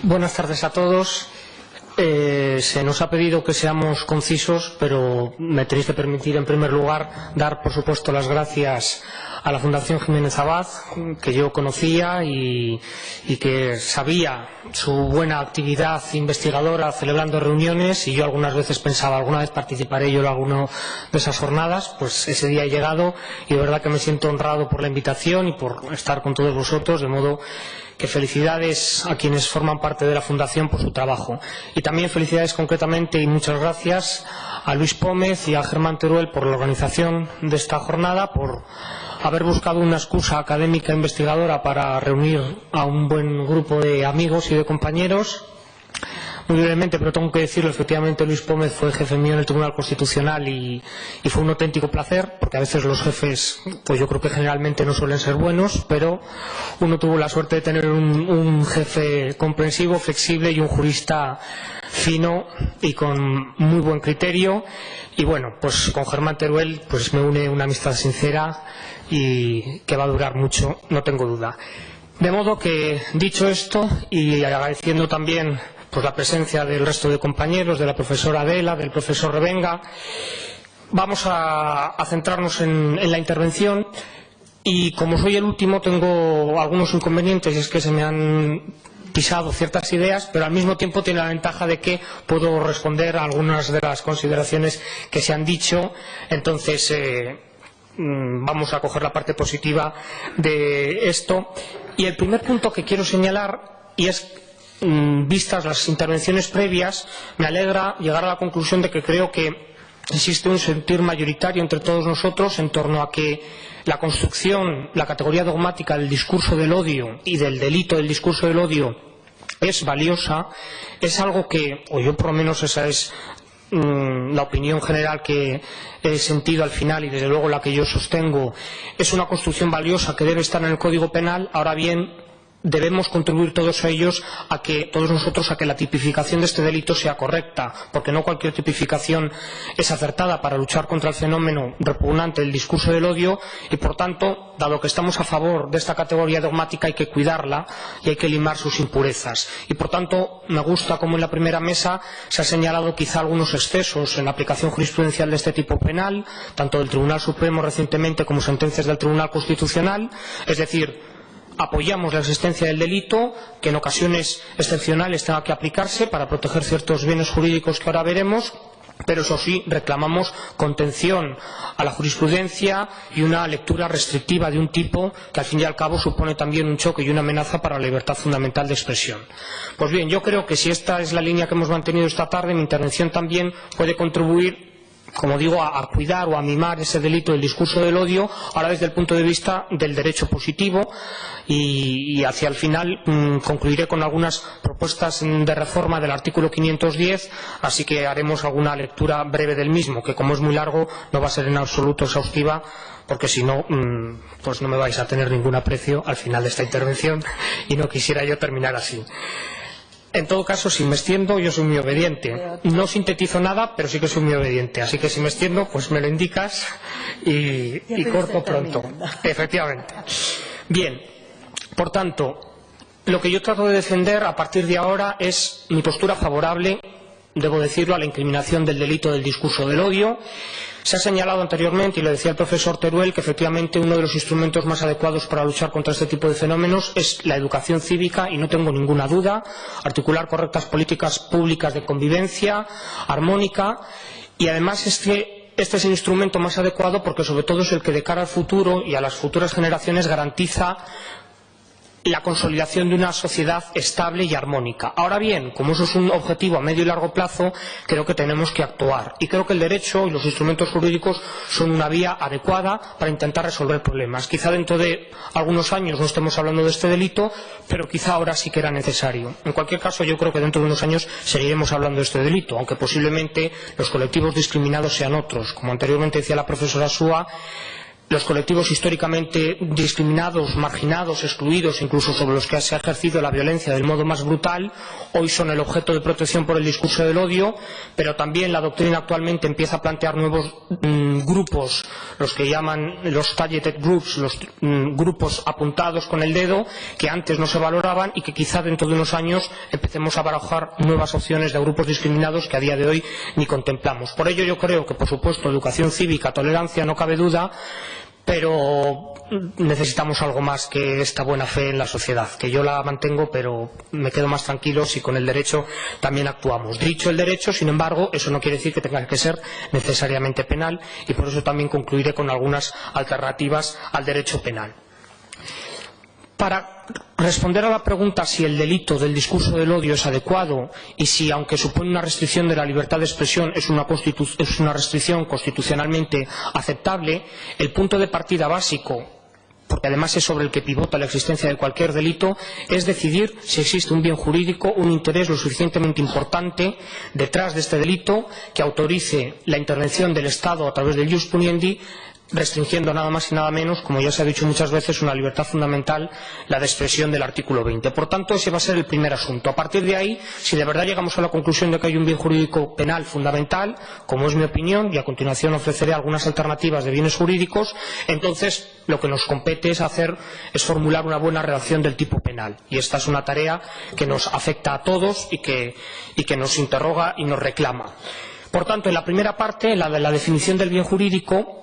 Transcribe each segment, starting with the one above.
Buenas tardes a todos. Se nos ha pedido que seamos concisos, pero me tenéis que permitir, en primer lugar, dar, por supuesto, las gracias a la Fundación Jiménez Abad, que yo conocía y que sabía su buena actividad investigadora celebrando reuniones, y yo algunas veces pensaba, alguna vez participaré yo en alguna de esas jornadas. Pues ese día ha llegado y de verdad que me siento honrado por la invitación y por estar con todos vosotros, de modo que felicidades a quienes forman parte de la Fundación por su trabajo. Y también felicidades concretamente y muchas gracias a Luis Pómez y a Germán Teruel por la organización de esta jornada, por haber buscado una excusa académica e investigadora para reunir a un buen grupo de amigos y de compañeros. Muy brevemente, pero tengo que decirlo, efectivamente Luis Pómez fue jefe mío en el Tribunal Constitucional y fue un auténtico placer, porque a veces los jefes, pues yo creo que generalmente no suelen ser buenos, pero uno tuvo la suerte de tener un jefe comprensivo, flexible y un jurista fino y con muy buen criterio. Y bueno, pues con Germán Teruel pues me une una amistad sincera y que va a durar mucho, no tengo duda. De modo que, dicho esto, y agradeciendo también pues la presencia del resto de compañeros, de la profesora Adela, del profesor Revenga, vamos a centrarnos en la intervención. Y como soy el último, tengo algunos inconvenientes, y es que se me han pisado ciertas ideas, pero al mismo tiempo tiene la ventaja de que puedo responder a algunas de las consideraciones que se han dicho. Entonces vamos a coger la parte positiva de esto. Y el primer punto que quiero señalar, y es, vistas las intervenciones previas, me alegra llegar a la conclusión de que creo que existe un sentir mayoritario entre todos nosotros en torno a que la construcción, la categoría dogmática del discurso del odio y del delito del discurso del odio es valiosa, es algo que, o yo por lo menos esa es la opinión general que he sentido al final y desde luego la que yo sostengo, es una construcción valiosa que debe estar en el Código Penal. Ahora bien, debemos contribuir todos nosotros a que la tipificación de este delito sea correcta, porque no cualquier tipificación es acertada para luchar contra el fenómeno repugnante del discurso del odio, y por tanto, dado que estamos a favor de esta categoría dogmática, hay que cuidarla y hay que limar sus impurezas. Y por tanto, me gusta como en la primera mesa se ha señalado quizá algunos excesos en la aplicación jurisprudencial de este tipo penal, tanto del Tribunal Supremo recientemente como sentencias del Tribunal Constitucional. Es decir, apoyamos la existencia del delito, que en ocasiones excepcionales tenga que aplicarse para proteger ciertos bienes jurídicos que ahora veremos, pero eso sí, reclamamos contención a la jurisprudencia y una lectura restrictiva de un tipo que al fin y al cabo supone también un choque y una amenaza para la libertad fundamental de expresión. Pues bien, yo creo que si esta es la línea que hemos mantenido esta tarde, mi intervención también puede contribuir, como digo, a cuidar o a mimar ese delito del discurso del odio, ahora desde el punto de vista del derecho positivo, y hacia el final concluiré con algunas propuestas de reforma del artículo 510, así que haremos alguna lectura breve del mismo, que como es muy largo no va a ser en absoluto exhaustiva, porque si no, pues no me vais a tener ningún aprecio al final de esta intervención y no quisiera yo terminar así. En todo caso, si me extiendo, yo soy muy obediente. No sintetizo nada, pero sí que soy muy obediente. Así que si me extiendo, pues me lo indicas y corto pronto. Efectivamente. Bien, por tanto, lo que yo trato de defender a partir de ahora es mi postura favorable, debo decirlo, a la incriminación del delito del discurso del odio. Se ha señalado anteriormente, y lo decía el profesor Teruel, que efectivamente uno de los instrumentos más adecuados para luchar contra este tipo de fenómenos es la educación cívica, y no tengo ninguna duda, articular correctas políticas públicas de convivencia armónica, y además es que este es el instrumento más adecuado porque sobre todo es el que de cara al futuro y a las futuras generaciones garantiza la consolidación de una sociedad estable y armónica. Ahora bien, como eso es un objetivo a medio y largo plazo, creo que tenemos que actuar. Y creo que el derecho y los instrumentos jurídicos son una vía adecuada para intentar resolver problemas. Quizá dentro de algunos años no estemos hablando de este delito, pero quizá ahora sí que era necesario. En cualquier caso, yo creo que dentro de unos años seguiremos hablando de este delito, aunque posiblemente los colectivos discriminados sean otros. Como anteriormente decía la profesora Súa, los colectivos históricamente discriminados, marginados, excluidos, incluso sobre los que se ha ejercido la violencia del modo más brutal, hoy son el objeto de protección por el discurso del odio, pero también la doctrina actualmente empieza a plantear nuevos grupos, los que llaman los targeted groups, los grupos apuntados con el dedo, que antes no se valoraban y que quizá dentro de unos años empecemos a barajar nuevas opciones de grupos discriminados que a día de hoy ni contemplamos. Por ello yo creo que, por supuesto, educación cívica, tolerancia, no cabe duda, pero necesitamos algo más que esta buena fe en la sociedad, que yo la mantengo, pero me quedo más tranquilo si con el derecho también actuamos. Dicho el derecho, sin embargo, eso no quiere decir que tenga que ser necesariamente penal, y por eso también concluiré con algunas alternativas al derecho penal. Para responder a la pregunta si el delito del discurso del odio es adecuado y si, aunque supone una restricción de la libertad de expresión, es una restricción constitucionalmente aceptable, el punto de partida básico, porque además es sobre el que pivota la existencia de cualquier delito, es decidir si existe un bien jurídico, un interés lo suficientemente importante detrás de este delito que autorice la intervención del Estado a través del ius puniendi, restringiendo nada más y nada menos, como ya se ha dicho muchas veces, una libertad fundamental, la de expresión del artículo 20. Por tanto, ese va a ser el primer asunto. A partir de ahí, si de verdad llegamos a la conclusión de que hay un bien jurídico penal fundamental, como es mi opinión, y a continuación ofreceré algunas alternativas de bienes jurídicos, entonces lo que nos compete es formular una buena redacción del tipo penal. Y esta es una tarea que nos afecta a todos y que nos interroga y nos reclama. Por tanto, en la primera parte, la de la definición del bien jurídico,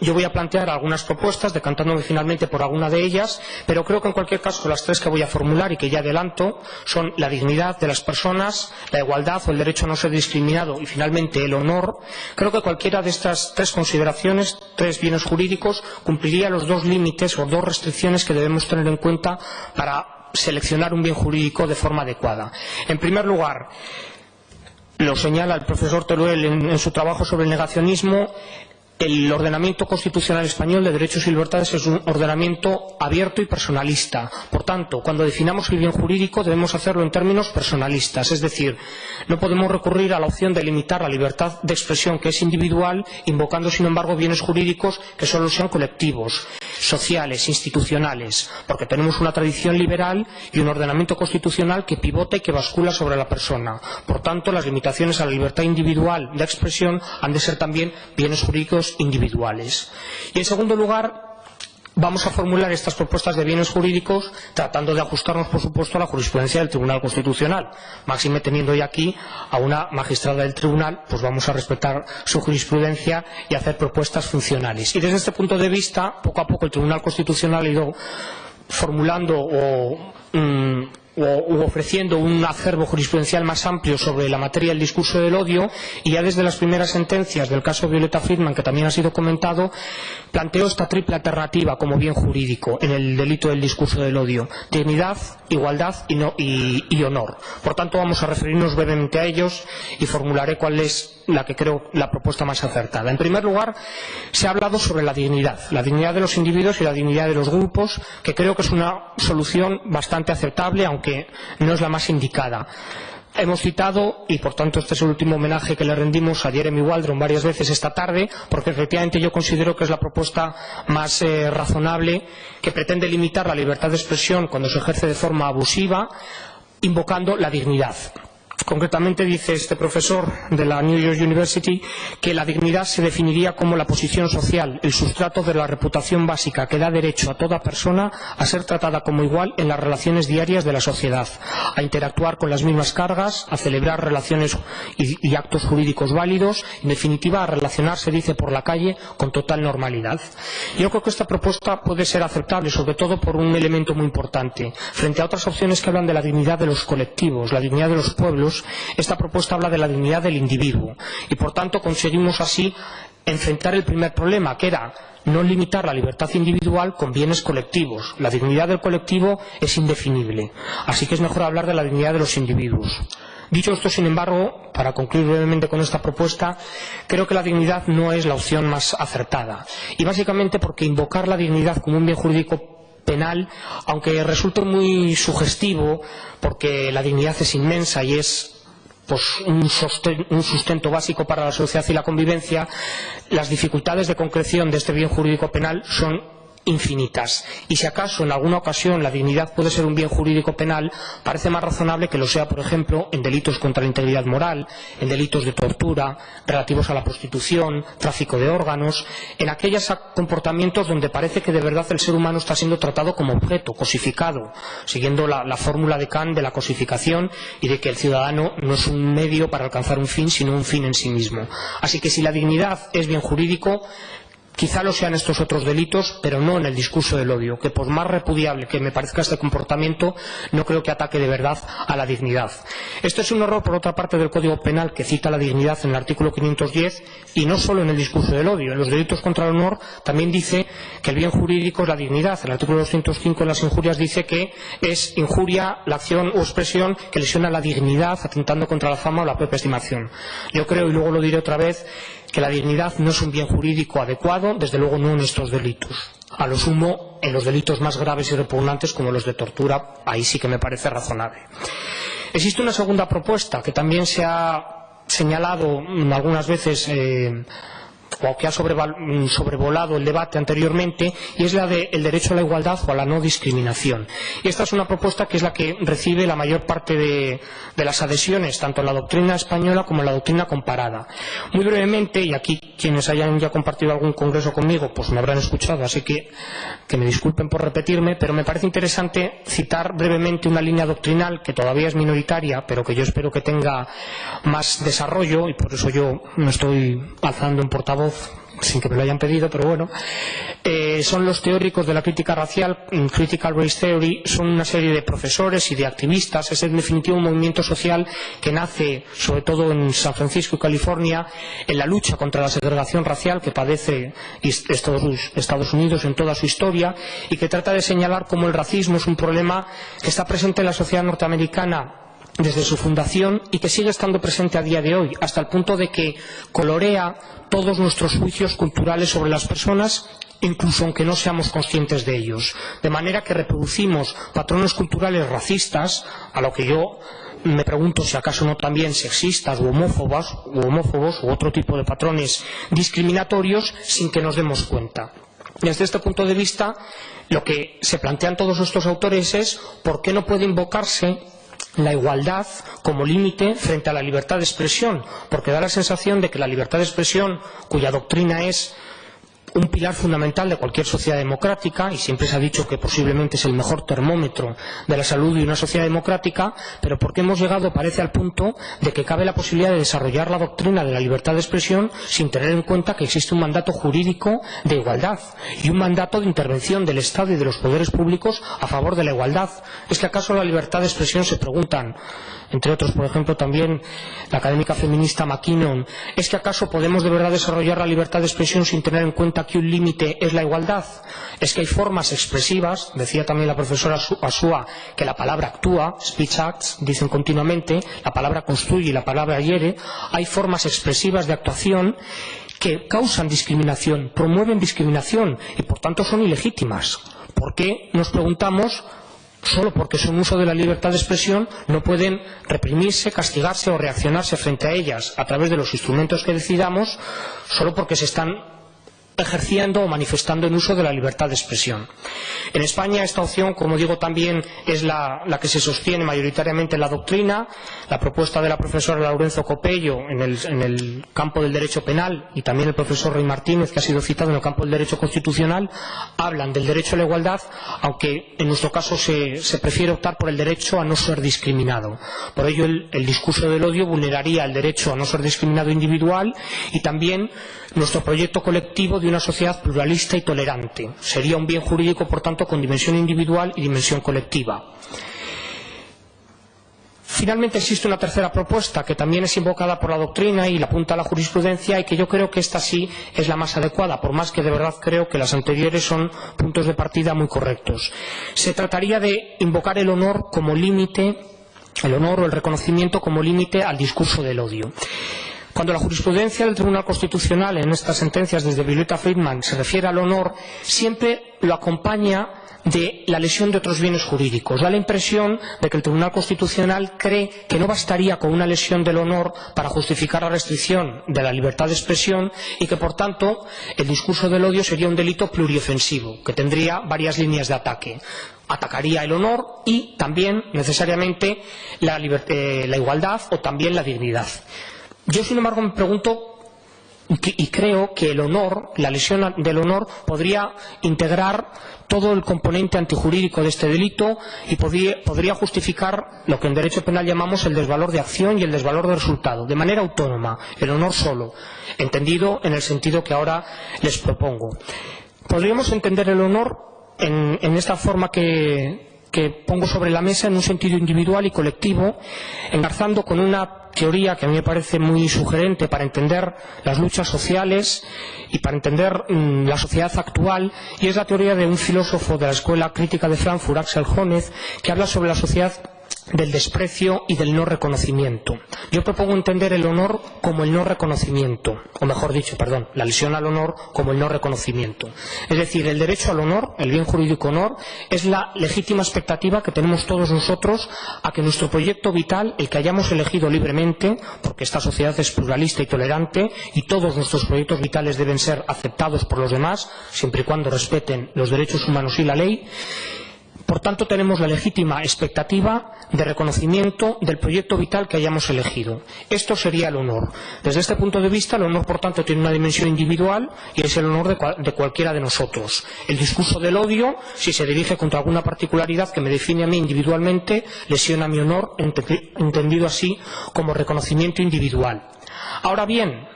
yo voy a plantear algunas propuestas, decantándome finalmente por alguna de ellas, pero creo que en cualquier caso las tres que voy a formular y que ya adelanto son la dignidad de las personas, la igualdad o el derecho a no ser discriminado y finalmente el honor. Creo que cualquiera de estas tres consideraciones, tres bienes jurídicos, cumpliría los dos límites o dos restricciones que debemos tener en cuenta para seleccionar un bien jurídico de forma adecuada. En primer lugar, lo señala el profesor Teruel en su trabajo sobre el negacionismo, el ordenamiento constitucional español de derechos y libertades es un ordenamiento abierto y personalista. Por tanto, cuando definamos el bien jurídico debemos hacerlo en términos personalistas, es decir, no podemos recurrir a la opción de limitar la libertad de expresión, que es individual, invocando sin embargo bienes jurídicos que solo sean colectivos, sociales, institucionales, porque tenemos una tradición liberal y un ordenamiento constitucional que pivota y que bascula sobre la persona. Por tanto, las limitaciones a la libertad individual de expresión han de ser también bienes jurídicos individuales. Y en segundo lugar, vamos a formular estas propuestas de bienes jurídicos tratando de ajustarnos, por supuesto, a la jurisprudencia del Tribunal Constitucional. Máxime teniendo hoy aquí a una magistrada del Tribunal, pues vamos a respetar su jurisprudencia y hacer propuestas funcionales. Y desde este punto de vista, poco a poco el Tribunal Constitucional ha ido formulando u ofreciendo un acervo jurisprudencial más amplio sobre la materia del discurso del odio, y ya desde las primeras sentencias del caso Violeta Friedman, que también ha sido comentado, planteó esta triple alternativa como bien jurídico en el delito del discurso del odio: dignidad, igualdad y honor. Por tanto, vamos a referirnos brevemente a ellos y formularé cuál es la que creo la propuesta más acertada. En primer lugar, se ha hablado sobre la dignidad de los individuos y la dignidad de los grupos, que creo que es una solución bastante aceptable, aunque no es la más indicada. Hemos citado, y por tanto este es el último homenaje que le rendimos a Jeremy Waldron varias veces esta tarde, porque efectivamente yo considero que es la propuesta más razonable, que pretende limitar la libertad de expresión cuando se ejerce de forma abusiva, invocando la dignidad. Concretamente dice este profesor de la New York University que la dignidad se definiría como la posición social, el sustrato de la reputación básica que da derecho a toda persona a ser tratada como igual en las relaciones diarias de la sociedad, a interactuar con las mismas cargas, a celebrar relaciones y actos jurídicos válidos, en definitiva a relacionarse, dice, por la calle con total normalidad. Yo creo que esta propuesta puede ser aceptable, sobre todo por un elemento muy importante. Frente a otras opciones que hablan de la dignidad de los colectivos, la dignidad de los pueblos, esta propuesta habla de la dignidad del individuo y, por tanto, conseguimos así enfrentar el primer problema, que era no limitar la libertad individual con bienes colectivos. La dignidad del colectivo es indefinible, así que es mejor hablar de la dignidad de los individuos. Dicho esto, sin embargo, para concluir brevemente con esta propuesta, creo que la dignidad no es la opción más acertada, y básicamente porque invocar la dignidad como un bien jurídico penal, aunque resulte muy sugestivo, porque la dignidad es inmensa y es pues un sustento básico para la sociedad y la convivencia, las dificultades de concreción de este bien jurídico penal son infinitas. Y si acaso en alguna ocasión la dignidad puede ser un bien jurídico penal, parece más razonable que lo sea, por ejemplo, en delitos contra la integridad moral, en delitos de tortura, relativos a la prostitución, tráfico de órganos, en aquellos comportamientos donde parece que de verdad el ser humano está siendo tratado como objeto, cosificado, siguiendo la fórmula de Kant de la cosificación y de que el ciudadano no es un medio para alcanzar un fin, sino un fin en sí mismo. Así que si la dignidad es bien jurídico, quizá lo sean estos otros delitos, pero no en el discurso del odio, que por más repudiable que me parezca este comportamiento, no creo que ataque de verdad a la dignidad. Esto es un error, por otra parte, del Código Penal, que cita la dignidad en el artículo 510, y no solo en el discurso del odio. En los delitos contra el honor también dice que el bien jurídico es la dignidad. El artículo 205 en las injurias dice que es injuria la acción o expresión que lesiona la dignidad, atentando contra la fama o la propia estimación. Yo creo, y luego lo diré otra vez, que la dignidad no es un bien jurídico adecuado, desde luego no en estos delitos. A lo sumo, en los delitos más graves y repugnantes como los de tortura, ahí sí que me parece razonable. Existe una segunda propuesta que también se ha señalado algunas veces o que ha sobrevolado el debate anteriormente, y es la del derecho a la igualdad o a la no discriminación. Y esta es una propuesta que es la que recibe la mayor parte de las adhesiones, tanto en la doctrina española como en la doctrina comparada. Muy brevemente, y aquí quienes hayan ya compartido algún congreso conmigo, pues me habrán escuchado, así que me disculpen por repetirme, pero me parece interesante citar brevemente una línea doctrinal que todavía es minoritaria, pero que yo espero que tenga más desarrollo, y por eso yo me estoy alzando en portavoz sin que me lo hayan pedido, pero bueno. Son los teóricos de la crítica racial, Critical Race Theory, son una serie de profesores y de activistas. Es en definitiva un movimiento social que nace sobre todo en San Francisco y California en la lucha contra la segregación racial que padece Estados Unidos en toda su historia, y que trata de señalar cómo el racismo es un problema que está presente en la sociedad norteamericana desde su fundación y que sigue estando presente a día de hoy, hasta el punto de que colorea todos nuestros juicios culturales sobre las personas, incluso aunque no seamos conscientes de ellos. De manera que reproducimos patrones culturales racistas, a lo que yo me pregunto si acaso no también sexistas u homófobos u otro tipo de patrones discriminatorios, sin que nos demos cuenta. Desde este punto de vista, lo que se plantean todos estos autores es ¿por qué no puede invocarse la igualdad como límite frente a la libertad de expresión? Porque da la sensación de que la libertad de expresión, cuya doctrina es un pilar fundamental de cualquier sociedad democrática, y siempre se ha dicho que posiblemente es el mejor termómetro de la salud de una sociedad democrática, pero porque hemos llegado, parece, al punto de que cabe la posibilidad de desarrollar la doctrina de la libertad de expresión sin tener en cuenta que existe un mandato jurídico de igualdad y un mandato de intervención del Estado y de los poderes públicos a favor de la igualdad. ¿Es que acaso la libertad de expresión, se preguntan, entre otros, por ejemplo, también la académica feminista McKinnon, ¿es que acaso podemos de verdad desarrollar la libertad de expresión sin tener en cuenta que un límite es la igualdad? Es que hay formas expresivas, decía también la profesora Asúa, que la palabra actúa, speech acts, dicen continuamente, la palabra construye y la palabra hiere. Hay formas expresivas de actuación que causan discriminación, promueven discriminación y por tanto son ilegítimas. ¿Por qué, nos preguntamos, solo porque son uso de la libertad de expresión, no pueden reprimirse, castigarse o reaccionarse frente a ellas a través de los instrumentos que decidamos, solo porque se están ejerciendo o manifestando en uso de la libertad de expresión? En España esta opción, como digo, también es la que se sostiene mayoritariamente en la doctrina. La propuesta de la profesora Laurenzo Copello en el campo del derecho penal, y también el profesor Rey Martínez, que ha sido citado en el campo del derecho constitucional, hablan del derecho a la igualdad, aunque en nuestro caso se prefiere optar por el derecho a no ser discriminado. Por ello el discurso del odio vulneraría el derecho a no ser discriminado individual y también nuestro proyecto colectivo de una sociedad pluralista y tolerante. Sería un bien jurídico, por tanto, con dimensión individual y dimensión colectiva. Finalmente existe una tercera propuesta que también es invocada por la doctrina y la apunta a la jurisprudencia, y que yo creo que esta sí es la más adecuada, por más que de verdad creo que las anteriores son puntos de partida muy correctos. Se trataría de invocar el honor como límite, el honor o el reconocimiento como límite al discurso del odio. Cuando la jurisprudencia del Tribunal Constitucional en estas sentencias desde Violeta Friedman se refiere al honor, siempre lo acompaña de la lesión de otros bienes jurídicos. Da la impresión de que el Tribunal Constitucional cree que no bastaría con una lesión del honor para justificar la restricción de la libertad de expresión y que, por tanto, el discurso del odio sería un delito pluriofensivo, que tendría varias líneas de ataque. Atacaría el honor y también, necesariamente, la igualdad o también la dignidad. Yo, sin embargo, me pregunto y creo que el honor, la lesión del honor, podría integrar todo el componente antijurídico de este delito y podría justificar lo que en derecho penal llamamos el desvalor de acción y el desvalor de resultado, de manera autónoma, el honor solo, entendido en el sentido que ahora les propongo. Podríamos entender el honor en esta forma que pongo sobre la mesa en un sentido individual y colectivo, engarzando con una teoría que a mí me parece muy sugerente para entender las luchas sociales y para entender la sociedad actual, y es la teoría de un filósofo de la Escuela Crítica de Frankfurt, Axel Honneth, que habla sobre la sociedad del desprecio y del no reconocimiento. Yo propongo entender el honor como el no reconocimiento, o mejor dicho, perdón, la lesión al honor como el no reconocimiento. Es decir, el derecho al honor, el bien jurídico honor, es la legítima expectativa que tenemos todos nosotros a que nuestro proyecto vital, el que hayamos elegido libremente, porque esta sociedad es pluralista y tolerante, y todos nuestros proyectos vitales deben ser aceptados por los demás, siempre y cuando respeten los derechos humanos y la ley. Por tanto, tenemos la legítima expectativa de reconocimiento del proyecto vital que hayamos elegido. Esto sería el honor. Desde este punto de vista, el honor, por tanto, tiene una dimensión individual y es el honor de cualquiera de nosotros. El discurso del odio, si se dirige contra alguna particularidad que me define a mí individualmente, lesiona mi honor, entendido así como reconocimiento individual. Ahora bien,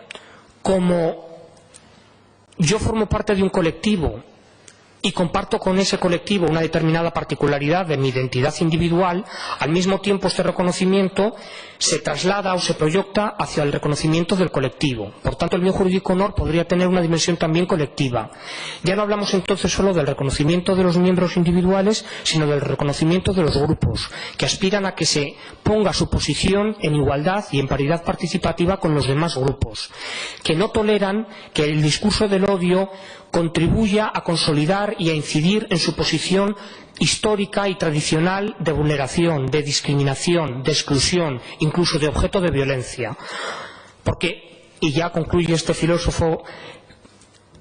como yo formo parte de un colectivo y comparto con ese colectivo una determinada particularidad de mi identidad individual, al mismo tiempo este reconocimiento se traslada o se proyecta hacia el reconocimiento del colectivo. Por tanto, el bien jurídico honor podría tener una dimensión también colectiva. Ya no hablamos entonces solo del reconocimiento de los miembros individuales, sino del reconocimiento de los grupos, que aspiran a que se ponga su posición en igualdad y en paridad participativa con los demás grupos, que no toleran que el discurso del odio contribuya a consolidar y a incidir en su posición histórica y tradicional de vulneración, de discriminación, de exclusión, incluso de objeto de violencia. Porque, y ya concluye este filósofo,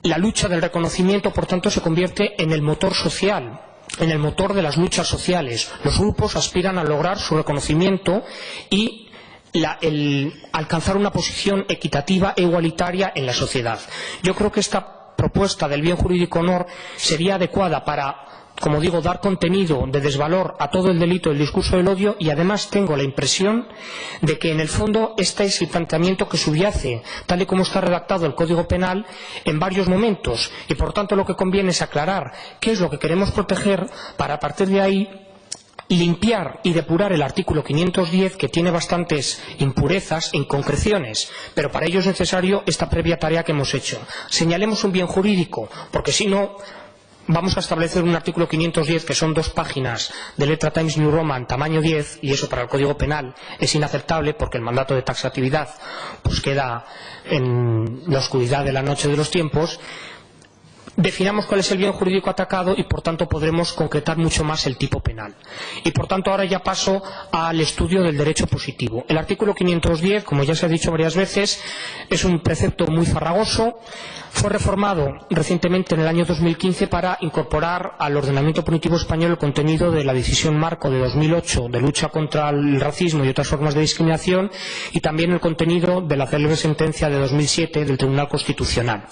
la lucha del reconocimiento, por tanto, se convierte en el motor social, en el motor de las luchas sociales. Los grupos aspiran a lograr su reconocimiento y alcanzar una posición equitativa e igualitaria en la sociedad. Yo creo que esta propuesta del bien jurídico honor sería adecuada para, como digo, dar contenido de desvalor a todo el delito del discurso del odio, y además tengo la impresión de que en el fondo este es el planteamiento que subyace, tal y como está redactado el Código Penal, en varios momentos, y por tanto lo que conviene es aclarar qué es lo que queremos proteger para, a partir de ahí, limpiar y depurar el artículo 510, que tiene bastantes impurezas e inconcreciones, pero para ello es necesario esta previa tarea que hemos hecho. Señalemos un bien jurídico, porque si no vamos a establecer un artículo 510 que son 2 páginas de letra Times New Roman tamaño 10, y eso para el Código Penal es inaceptable, porque el mandato de taxatividad pues queda en la oscuridad de la noche de los tiempos. Definamos cuál es el bien jurídico atacado y, por tanto, podremos concretar mucho más el tipo penal. Y, por tanto, ahora ya paso al estudio del derecho positivo. El artículo 510, como ya se ha dicho varias veces, es un precepto muy farragoso. Fue reformado recientemente en el año 2015 para incorporar al ordenamiento punitivo español el contenido de la decisión marco de 2008 de lucha contra el racismo y otras formas de discriminación, y también el contenido de la célebre sentencia de 2007 del Tribunal Constitucional.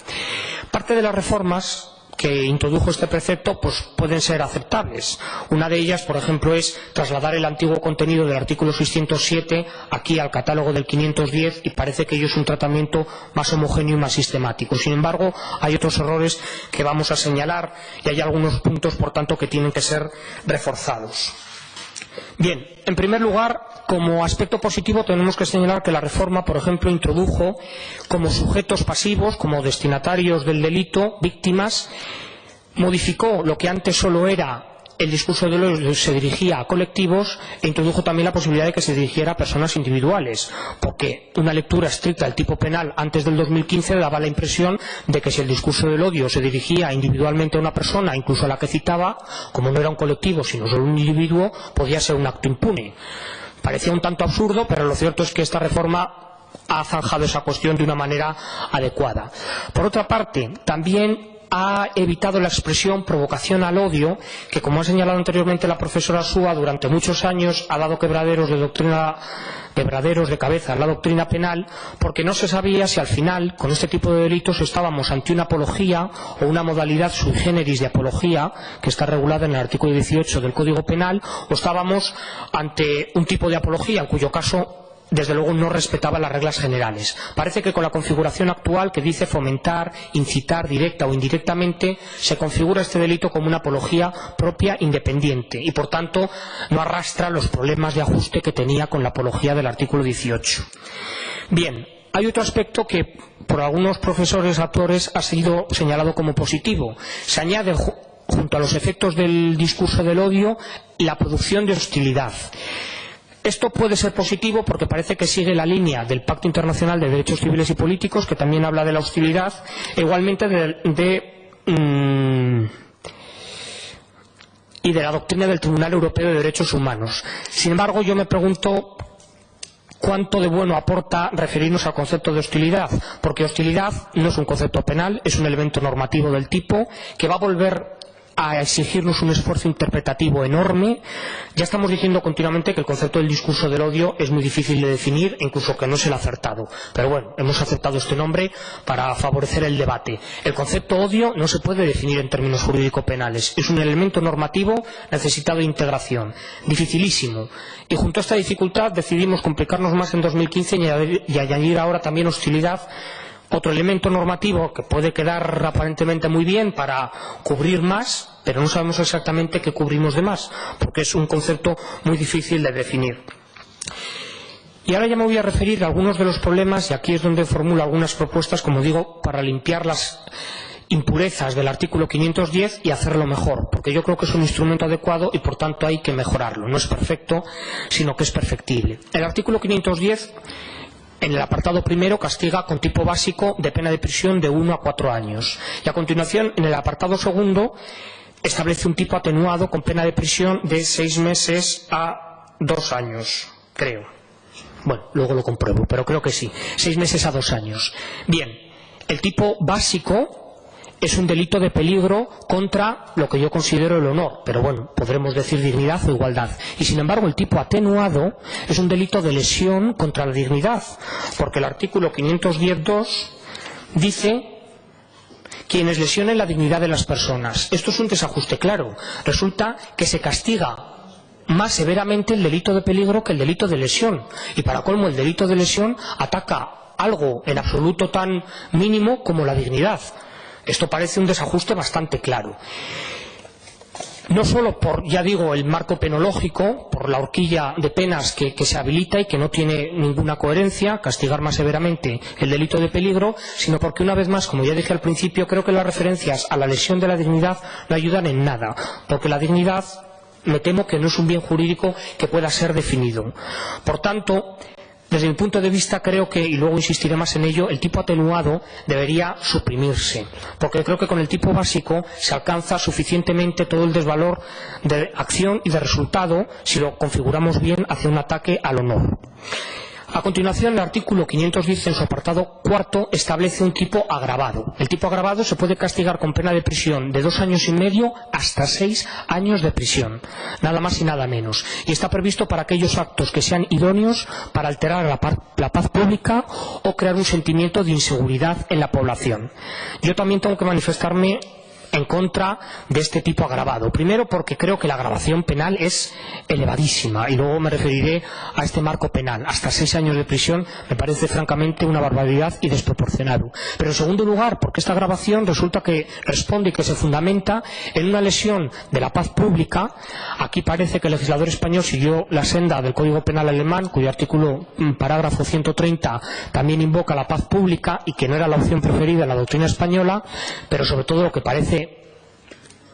Parte de las reformas que introdujo este precepto pues pueden ser aceptables. Una de ellas, por ejemplo, es trasladar el antiguo contenido del artículo 607 aquí al catálogo del 510, y parece que ello es un tratamiento más homogéneo y más sistemático. Sin embargo, hay otros errores que vamos a señalar y hay algunos puntos, por tanto, que tienen que ser reforzados. Bien, en primer lugar, como aspecto positivo tenemos que señalar que la reforma, por ejemplo, introdujo como sujetos pasivos, como destinatarios del delito, víctimas, modificó lo que antes solo era el discurso de odio se dirigía a colectivos e introdujo también la posibilidad de que se dirigiera a personas individuales, porque una lectura estricta del tipo penal antes del 2015 daba la impresión de que si el discurso del odio se dirigía individualmente a una persona, incluso a la que citaba, como no era un colectivo sino solo un individuo, podía ser un acto impune. Parecía un tanto absurdo, pero lo cierto es que esta reforma ha zanjado esa cuestión de una manera adecuada. Por otra parte, también ha evitado la expresión provocación al odio, que, como ha señalado anteriormente la profesora Súa, durante muchos años ha dado quebraderos de cabeza a la doctrina penal, porque no se sabía si al final, con este tipo de delitos, estábamos ante una apología o una modalidad sui generis de apología, que está regulada en el artículo 18 del Código Penal, o estábamos ante un tipo de apología, en cuyo caso desde luego no respetaba las reglas generales. Parece que con la configuración actual, que dice fomentar, incitar directa o indirectamente, se configura este delito como una apología propia independiente y, por tanto, no arrastra los problemas de ajuste que tenía con la apología del artículo 18. Bien, hay otro aspecto que por algunos profesores actores ha sido señalado como positivo. Se añade junto a los efectos del discurso del odio la producción de hostilidad. Esto puede ser positivo porque parece que sigue la línea del Pacto Internacional de Derechos Civiles y Políticos, que también habla de la hostilidad, e igualmente y de la doctrina del Tribunal Europeo de Derechos Humanos. Sin embargo, yo me pregunto cuánto de bueno aporta referirnos al concepto de hostilidad, porque hostilidad no es un concepto penal, es un elemento normativo del tipo que va a volver a exigirnos un esfuerzo interpretativo enorme. Ya estamos diciendo continuamente que el concepto del discurso del odio es muy difícil de definir, incluso que no es el acertado. Pero bueno, hemos aceptado este nombre para favorecer el debate. El concepto odio no se puede definir en términos jurídico-penales. Es un elemento normativo necesitado de integración. Dificilísimo. Y junto a esta dificultad decidimos complicarnos más en 2015 y añadir ahora también hostilidad, otro elemento normativo que puede quedar aparentemente muy bien para cubrir más, pero no sabemos exactamente qué cubrimos de más, porque es un concepto muy difícil de definir. Y ahora ya me voy a referir a algunos de los problemas, y aquí es donde formulo algunas propuestas, como digo, para limpiar las impurezas del artículo 510 y hacerlo mejor, porque yo creo que es un instrumento adecuado y por tanto hay que mejorarlo. No es perfecto, sino que es perfectible. El artículo 510, en el apartado primero, castiga con tipo básico de pena de prisión de 1 a 4 años. Y a continuación, en el apartado segundo, establece un tipo atenuado con pena de prisión de 6 meses a 2 años, creo. Bueno, luego lo compruebo, pero creo que sí. 6 meses a 2 años. Bien, el tipo básico es un delito de peligro contra lo que yo considero el honor, pero bueno, podremos decir dignidad o igualdad. Y sin embargo, el tipo atenuado es un delito de lesión contra la dignidad, porque el artículo 510.2 dice: quienes lesionen la dignidad de las personas. Esto es un desajuste claro. Resulta que se castiga más severamente el delito de peligro que el delito de lesión. Y para colmo, el delito de lesión ataca algo en absoluto tan mínimo como la dignidad. Esto parece un desajuste bastante claro. No solo por, ya digo, el marco penológico, por la horquilla de penas que se habilita y que no tiene ninguna coherencia, castigar más severamente el delito de peligro, sino porque, una vez más, como ya dije al principio, creo que las referencias a la lesión de la dignidad no ayudan en nada, porque la dignidad, me temo que no es un bien jurídico que pueda ser definido. Por tanto, desde mi punto de vista, creo que, y luego insistiré más en ello, el tipo atenuado debería suprimirse, porque creo que con el tipo básico se alcanza suficientemente todo el desvalor de acción y de resultado si lo configuramos bien hacia un ataque al honor. A continuación, el artículo 510, en su apartado cuarto, establece un tipo agravado. El tipo agravado se puede castigar con pena de prisión de 2 años y medio hasta 6 años de prisión, nada más y nada menos. Y está previsto para aquellos actos que sean idóneos para alterar la paz pública o crear un sentimiento de inseguridad en la población. Yo también tengo que manifestarme en contra de este tipo agravado. Primero, porque creo que la agravación penal es elevadísima, y luego me referiré a este marco penal. Hasta 6 años de prisión me parece francamente una barbaridad y desproporcionado. Pero en segundo lugar, porque esta agravación resulta que responde y que se fundamenta en una lesión de la paz pública. Aquí parece que el legislador español siguió la senda del Código Penal alemán, cuyo artículo parágrafo 130 también invoca la paz pública, y que no era la opción preferida en la doctrina española, pero sobre todo lo que parece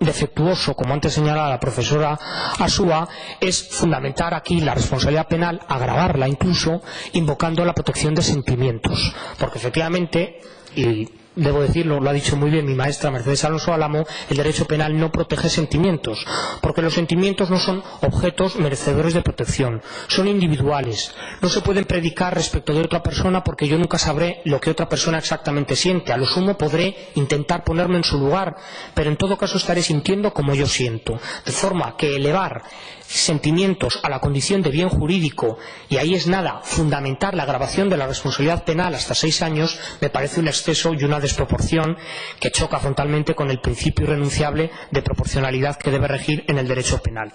defectuoso, como antes señalaba la profesora Asúa, es fundamentar aquí la responsabilidad penal, agravarla incluso, invocando la protección de sentimientos. Porque efectivamente, y debo decirlo, lo ha dicho muy bien mi maestra Mercedes Alonso Álamo, el derecho penal no protege sentimientos, porque los sentimientos no son objetos merecedores de protección, son individuales, no se pueden predicar respecto de otra persona porque yo nunca sabré lo que otra persona exactamente siente. A lo sumo podré intentar ponerme en su lugar, pero en todo caso estaré sintiendo como yo siento, de forma que elevar sentimientos a la condición de bien jurídico, y ahí es nada, fundamentar la agravación de la responsabilidad penal hasta 6 años, me parece un exceso y una desproporción que choca frontalmente con el principio irrenunciable de proporcionalidad que debe regir en el derecho penal.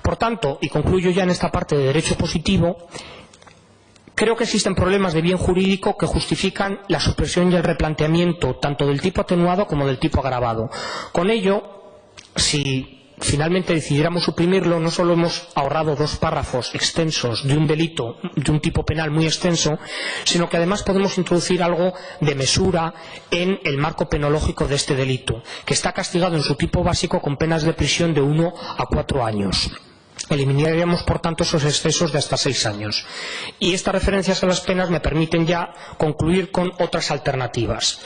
Por tanto, y concluyo ya en esta parte de derecho positivo, creo que existen problemas de bien jurídico que justifican la supresión y el replanteamiento tanto del tipo atenuado como del tipo agravado. Con ello, si finalmente decidiéramos suprimirlo, no solo hemos ahorrado 2 párrafos extensos de un delito de un tipo penal muy extenso, sino que además podemos introducir algo de mesura en el marco penológico de este delito, que está castigado en su tipo básico con penas de prisión de 1 a 4 años. Eliminaríamos, por tanto, esos excesos de hasta 6 años. Y estas referencias a las penas me permiten ya concluir con otras alternativas.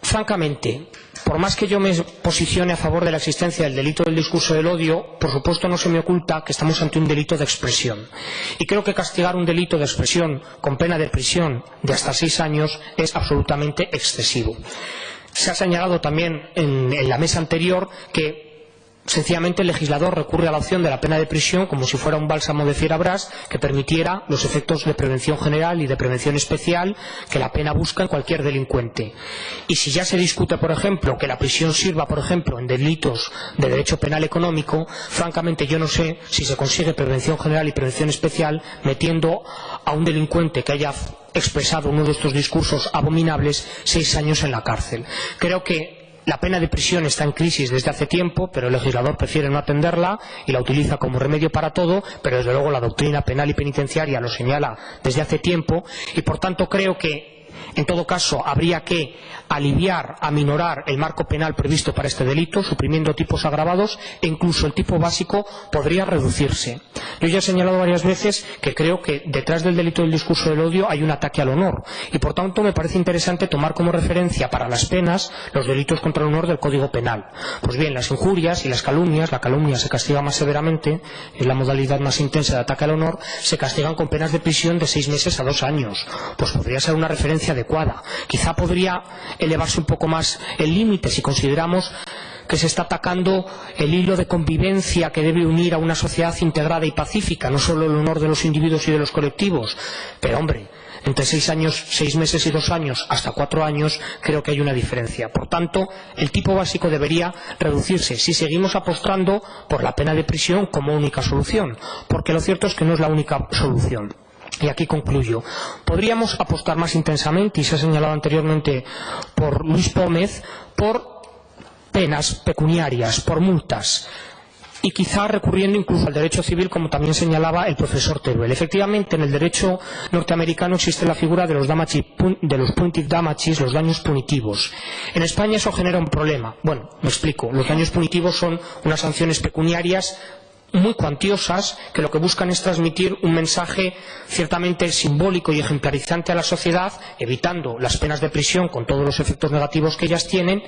Francamente, por más que yo me posicione a favor de la existencia del delito del discurso del odio, por supuesto no se me oculta que estamos ante un delito de expresión. Y creo que castigar un delito de expresión con pena de prisión de hasta 6 años es absolutamente excesivo. Se ha señalado también en la mesa anterior que sencillamente el legislador recurre a la opción de la pena de prisión como si fuera un bálsamo de fierabrás que permitiera los efectos de prevención general y de prevención especial que la pena busca en cualquier delincuente. Y si ya se discute, por ejemplo, que la prisión sirva, por ejemplo, en delitos de derecho penal económico, francamente yo no sé si se consigue prevención general y prevención especial metiendo a un delincuente que haya expresado uno de estos discursos abominables 6 años en la cárcel. Creo que la pena de prisión está en crisis desde hace tiempo, pero el legislador prefiere no atenderla y la utiliza como remedio para todo, pero desde luego la doctrina penal y penitenciaria lo señala desde hace tiempo y por tanto creo que en todo caso habría que aliviar, aminorar el marco penal previsto para este delito, suprimiendo tipos agravados e incluso el tipo básico podría reducirse. Yo ya he señalado varias veces que creo que detrás del delito del discurso del odio hay un ataque al honor y por tanto me parece interesante tomar como referencia para las penas los delitos contra el honor del Código Penal. Pues bien, las injurias y las calumnias, la calumnia se castiga más severamente, es la modalidad más intensa de ataque al honor, se castigan con penas de prisión de 6 meses a 2 años. Pues podría ser una referencia adecuada. Quizá podría elevarse un poco más el límite si consideramos que se está atacando el hilo de convivencia que debe unir a una sociedad integrada y pacífica, no solo el honor de los individuos y de los colectivos. Pero hombre, entre 6 meses y 2 años hasta 4 años creo que hay una diferencia. Por tanto, el tipo básico debería reducirse si seguimos apostando por la pena de prisión como única solución, porque lo cierto es que no es la única solución. Y aquí concluyo. Podríamos apostar más intensamente, y se ha señalado anteriormente por Luis Pómez, por penas pecuniarias, por multas, y quizá recurriendo incluso al derecho civil, como también señalaba el profesor Teruel. Efectivamente, en el derecho norteamericano existe la figura de los punitive damages, los daños punitivos. En España eso genera un problema. Bueno, me explico. Los daños punitivos son unas sanciones pecuniarias muy cuantiosas que lo que buscan es transmitir un mensaje ciertamente simbólico y ejemplarizante a la sociedad, evitando las penas de prisión con todos los efectos negativos que ellas tienen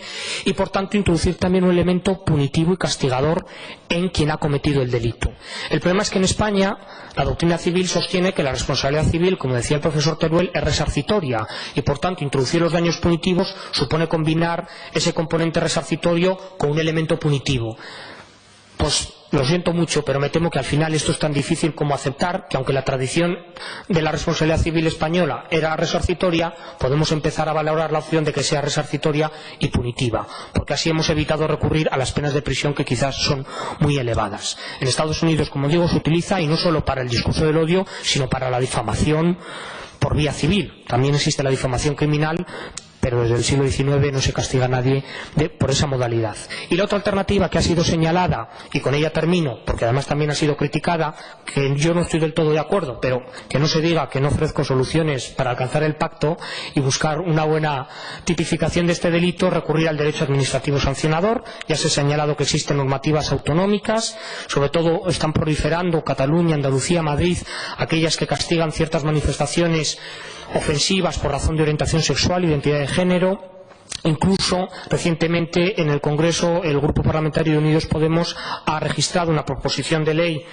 y por tanto introducir también un elemento punitivo y castigador en quien ha cometido el delito. El problema es que en España la doctrina civil sostiene que la responsabilidad civil, como decía el profesor Teruel, es resarcitoria y por tanto introducir los daños punitivos supone combinar ese componente resarcitorio con un elemento punitivo. Pues lo siento mucho, pero me temo que al final esto es tan difícil como aceptar que aunque la tradición de la responsabilidad civil española era resarcitoria, podemos empezar a valorar la opción de que sea resarcitoria y punitiva, porque así hemos evitado recurrir a las penas de prisión que quizás son muy elevadas. En Estados Unidos, como digo, se utiliza y no solo para el discurso del odio, sino para la difamación por vía civil. También existe la difamación criminal pero desde el siglo XIX no se castiga a nadie por esa modalidad. Y la otra alternativa que ha sido señalada, y con ella termino, porque además también ha sido criticada, que yo no estoy del todo de acuerdo, pero que no se diga que no ofrezco soluciones para alcanzar el pacto y buscar una buena tipificación de este delito, recurrir al derecho administrativo sancionador. Ya se ha señalado que existen normativas autonómicas, sobre todo están proliferando Cataluña, Andalucía, Madrid, aquellas que castigan ciertas manifestaciones ofensivas por razón de orientación sexual, identidad de género. Incluso recientemente en el Congreso el Grupo Parlamentario de Unidos Podemos ha registrado una proposición de ley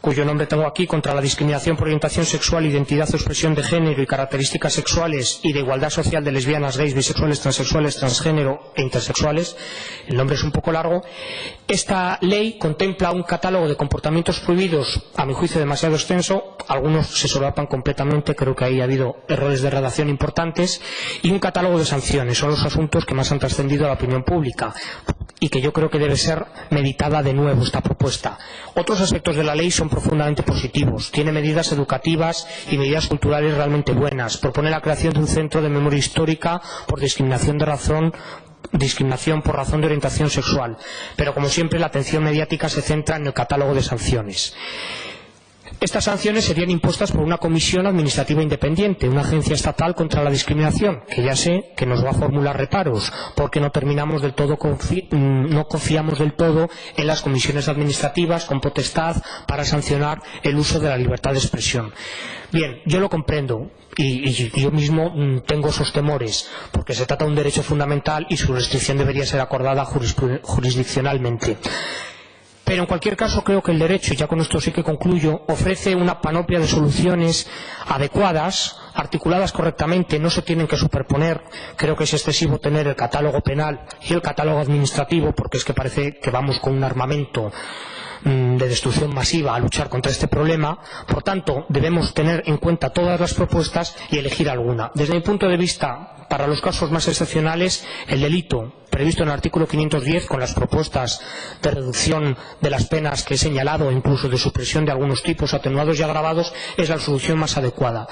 cuyo nombre tengo aquí, contra la discriminación por orientación sexual, identidad o expresión de género y características sexuales y de igualdad social de lesbianas, gays, bisexuales, transexuales, transgénero e intersexuales. El nombre es un poco largo. Esta ley contempla un catálogo de comportamientos prohibidos, a mi juicio demasiado extenso, algunos se solapan completamente, creo que ahí ha habido errores de redacción importantes, y un catálogo de sanciones. Son los asuntos que más han trascendido a la opinión pública y que yo creo que debe ser meditada de nuevo esta propuesta. Otros aspectos de la ley son profundamente positivos. Tiene medidas educativas y medidas culturales realmente buenas. Propone la creación de un centro de memoria histórica por discriminación por razón de orientación sexual. Pero, como siempre, la atención mediática se centra en el catálogo de sanciones. Estas sanciones serían impuestas por una comisión administrativa independiente, una agencia estatal contra la discriminación, que ya sé que nos va a formular reparos, porque no confiamos del todo en las comisiones administrativas con potestad para sancionar el uso de la libertad de expresión. Bien, yo lo comprendo y yo mismo tengo esos temores, porque se trata de un derecho fundamental y su restricción debería ser acordada jurisdiccionalmente. Pero en cualquier caso creo que el derecho, y ya con esto sí que concluyo, ofrece una panoplia de soluciones adecuadas, articuladas correctamente, no se tienen que superponer. Creo que es excesivo tener el catálogo penal y el catálogo administrativo, porque es que parece que vamos con un armamento de destrucción masiva a luchar contra este problema. Por tanto, debemos tener en cuenta todas las propuestas y elegir alguna. Desde mi punto de vista, para los casos más excepcionales, el delito previsto en el artículo 510, con las propuestas de reducción de las penas que he señalado, incluso de supresión de algunos tipos atenuados y agravados, es la solución más adecuada.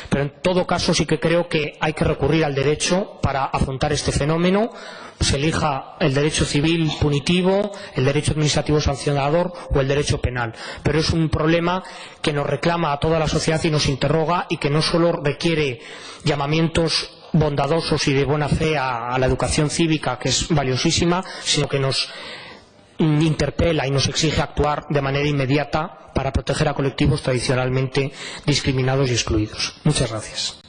Pero en todo caso sí que creo que hay que recurrir al derecho para afrontar este fenómeno. Se elija el derecho civil punitivo, el derecho administrativo sancionador o el derecho penal. Pero es un problema que nos reclama a toda la sociedad y nos interroga, y que no solo requiere llamamientos bondadosos y de buena fe a la educación cívica, que es valiosísima, sino que nos interpela y nos exige actuar de manera inmediata para proteger a colectivos tradicionalmente discriminados y excluidos. Muchas gracias.